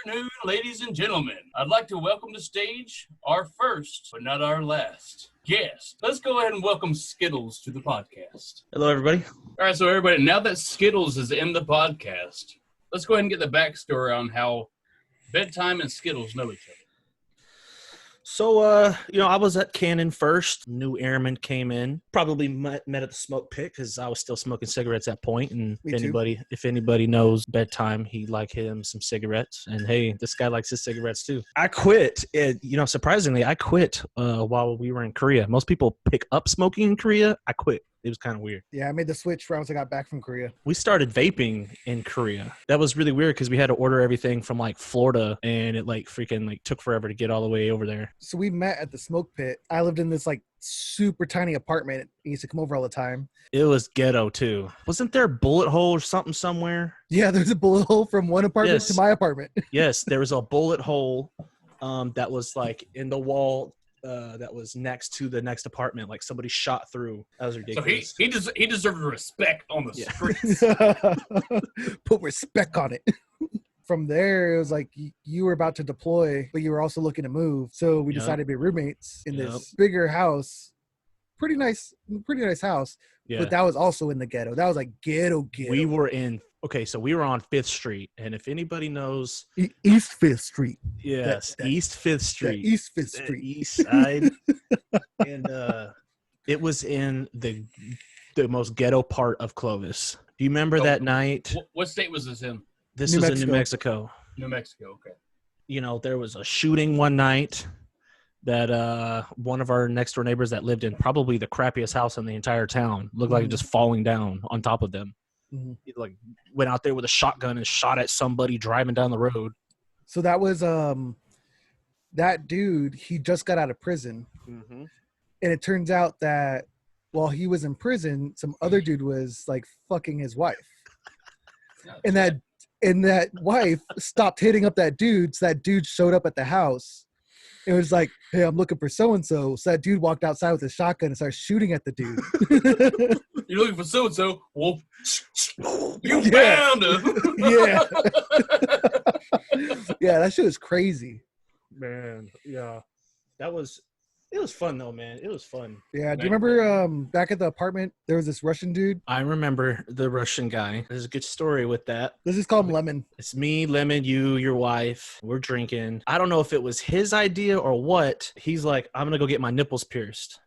afternoon, ladies and gentlemen. I'd like to welcome to stage our first, but not our last, guest. Let's go ahead and welcome Skittles to the podcast. Hello, everybody. All right, so everybody, now that Skittles is in the podcast, let's go ahead and get the backstory on how Bedtime and Skittles know each other. So, I was at Cannon first. New airman came in. Probably met at the smoke pit because I was still smoking cigarettes at that point. And if anybody knows Bedtime, he like him some cigarettes. And hey, this guy likes his cigarettes too. I quit. Surprisingly, I quit while we were in Korea. Most people pick up smoking in Korea. I quit. It was kind of weird. Yeah, I made the switch once I got back from Korea. We started vaping in Korea. That was really weird because we had to order everything from like Florida, and it freaking took forever to get all the way over there. So we met at the smoke pit. I lived in this super tiny apartment. He used to come over all the time. It was ghetto too. Wasn't there a bullet hole or something somewhere? Yeah, there's a bullet hole from one apartment to my apartment. Yes, there was a bullet hole that was in the wall. That was next to the next apartment, like somebody shot through. That was ridiculous. So he deserved respect on the streets. Put respect on it. From there, it was like you were about to deploy, but you were also looking to move. So we decided to be roommates in this bigger house. Pretty nice house. Yeah. But that was also in the ghetto. That was like ghetto. We were we were on 5th Street. And if anybody knows... East 5th Street. Yes, East 5th Street. East 5th Street. East side. And it was in the most ghetto part of Clovis. Do you remember that night? What state was this in? This was in New Mexico. New Mexico, okay. There was a shooting one night that one of our next door neighbors that lived in probably the crappiest house in the entire town looked like just falling down on top of them. Mm-hmm. He went out there with a shotgun and shot at somebody driving down the road. So that was that dude. He just got out of prison, and it turns out that while he was in prison, some other dude was fucking his wife, and that wife stopped hitting up that dude. So that dude showed up at the house. It was like, hey, I'm looking for so-and-so. So that dude walked outside with a shotgun and started shooting at the dude. You're looking for so-and-so? Well, you found him. Yeah, that shit was crazy. Man, yeah. It was fun, though, man. It was fun. Yeah, do you remember back at the apartment, there was this Russian dude? I remember the Russian guy. There's a good story with that. Let's just call him Lemon. It's me, Lemon, you, your wife. We're drinking. I don't know if it was his idea or what. He's like, I'm going to go get my nipples pierced.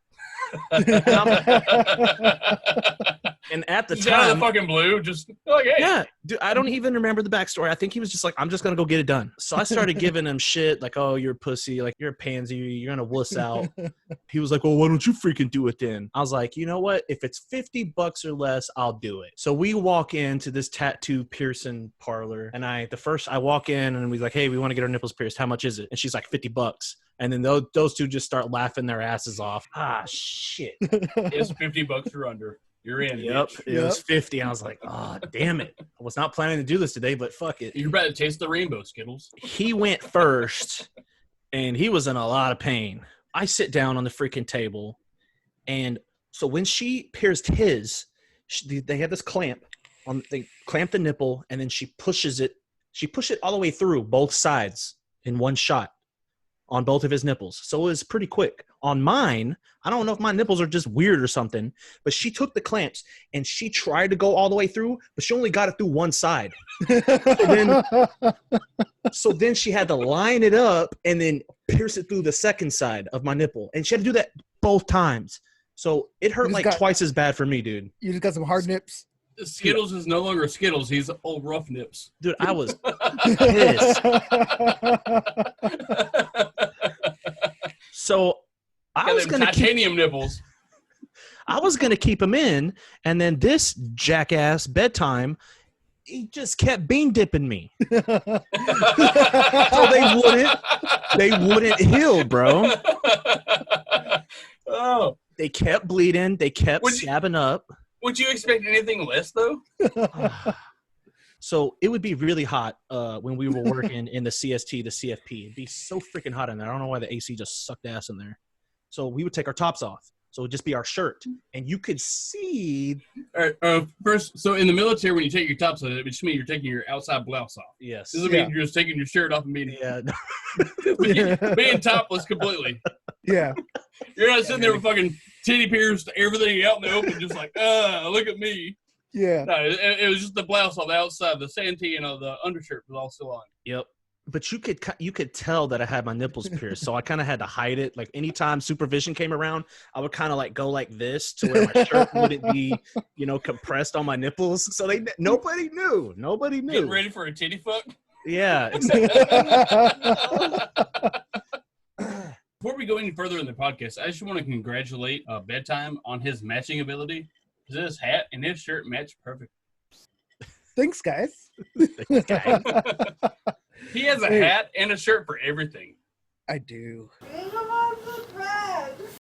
And at the time, the fucking blue, just like, hey. Yeah, dude, I don't even remember the backstory. I think he was just like, I'm just gonna go get it done. So I started giving him shit like, oh, you're a pussy, like you're a pansy, you're gonna wuss out. He was like, well, why don't you freaking do it then? I was like, you know what? If it's $50 or less, I'll do it. So we walk into this tattoo piercing parlor, and I walk in and we're like, hey, we want to get our nipples pierced. How much is it? And she's like, $50. And then those two just start laughing their asses off. Ah, shit. It's $50 or under. You're in. Yep. It was 50. I was like, oh, damn it. I was not planning to do this today, but fuck it. You're about to taste the rainbow, Skittles. He went first, and he was in a lot of pain. I sit down on the freaking table, and so when she pierced his, they had this clamp. They clamp the nipple, and then she pushes it. She pushed it all the way through both sides in one shot on both of his nipples. So it was pretty quick. On mine, I don't know if my nipples are just weird or something, but she took the clamps and she tried to go all the way through, but she only got it through one side. So then she had to line it up and then pierce it through the second side of my nipple. And she had to do that both times. So it hurt twice as bad for me, dude. You just got some hard nips. Skittles is no longer Skittles. He's old rough nips. Dude, I was pissed. So I was going to titanium nipples. I was going to keep him in, and then this jackass Bedtime, he just kept bean dipping me. So they wouldn't heal, bro. Oh. They kept bleeding. They kept stabbing up. Would you expect anything less, though? So it would be really hot when we were working in the CST, the CFP. It'd be so freaking hot in there. I don't know why the AC just sucked ass in there. So we would take our tops off. So it would just be our shirt, and you could see. All right, first, so in the military, when you take your tops off, it just means you're taking your outside blouse off. Yes. This doesn't mean you're just taking your shirt off and being, Yeah. being topless completely. Yeah. You're not sitting there with fucking titty pierced, everything out in the open, just like, look at me. Yeah. No, it was just the blouse on the outside, the santee and the undershirt was all still on. Yep. But you could tell that I had my nipples pierced, so I kind of had to hide it. Like anytime supervision came around, I would kind of like go like this to where my shirt wouldn't be, compressed on my nipples. So nobody knew. Nobody knew. Getting ready for a titty fuck? Yeah. Before we go any further in the podcast, I just want to congratulate Bedtime on his matching ability. His hat and his shirt match perfect. Thanks, guys. He has a hat and a shirt for everything. I do.